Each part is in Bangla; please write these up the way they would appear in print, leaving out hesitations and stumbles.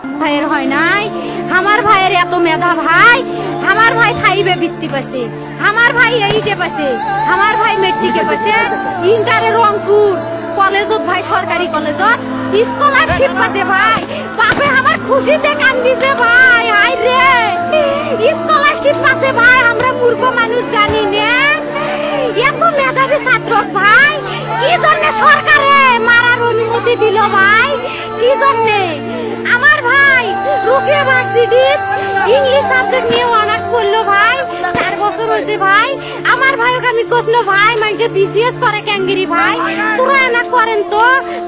ভাইয়ের হয় নাই, আমার ভাইয়ের এত মেধা ভাই, আমার ভাই খাইবে বৃত্তি পাচ্ছে, আমার ভাই এইটে পাচ্ছে, আমার ভাই মেট্রিকে পাচ্ছে, ইন্টারে রংপুর কলেজত ভাই সরকারি কলেজত স্কলারশিপ পাচ্ছে ভাই, বাপে আমার খুশিতে কান্দিছে ভাই, হাই রে স্কলারশিপ পাচ্ছে ভাই, আমরা মূর্খ মানুষ জানি না এত মেধাবী ছাত্র ভাই, কি জন্য সরকারে মারার অনুমতি দিল ভাই, কি জন্য? আমার ভাই রুকিয়া ভার্সিটি ইংলিশ সাবজেক্ট নিয়ে অনার্স করলো ভাই, 4 বছর হয়েছে ভাই, আমার ভাইকে আমি কইলো ভাই মানে বিসিএস করে ক্যাঙ্গিরি ভাই, তোরা না করেন তো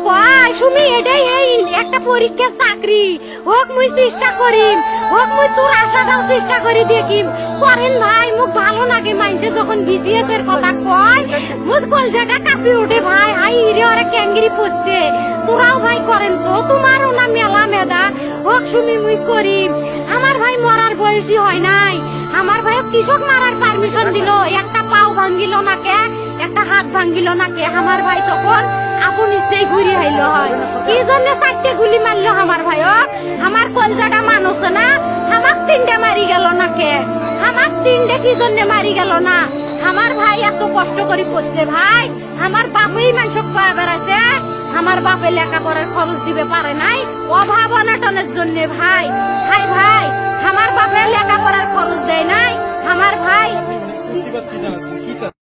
কয় সুমি এটাই এই একটা পরীক্ষা চাকরি হোক মুই চেষ্টা করিম, হোক মুই তোর আশাটাও চেষ্টা করি দেখিম, করেন ভাই মুখ ভালো লাগে মানুষে যখন বিসিএস এর কথা কয় মুখ কলজাটা কাঁপি ওঠে ভাই, হাই রে ওরা ক্যাঙ্গিরি পড়ছে, তোরাও ভাই করেন তো, তোমারও না মেলা মেধা, হোক সুমি মুই করিম। আমার ভাই মরার বয়সী হয় নাই, আমার ভাই কৃষক মারার পারমিশন দিল, একটা পাও ভাঙ্গিল না কে, একটা হাত ভাঙ্গিল না কে, আমার ভাই তখন আপন ইচ্ছেই ঘুরি হাইলো হয়, কি জন্য 4টে গুলি মারলো আমার ভাইক, আমার কলজাটা মানুষ না, আমার 3টে মারি গেল না কে, আমার 3টে কি জন্য মারি গেল না, আমার ভাই এত কষ্ট করে পড়ছে ভাই, আমার বাপই মানুষ কয়ে বেড়াচ্ছে, আমার বাপে লেখাপড়ার খরচ দিবে পারে নাই অভাব অনাটনের জন্য ভাই, হাই ভাই আমার বাপে লেখাপড়ার খরচ দেয় নাই, আমার ভাই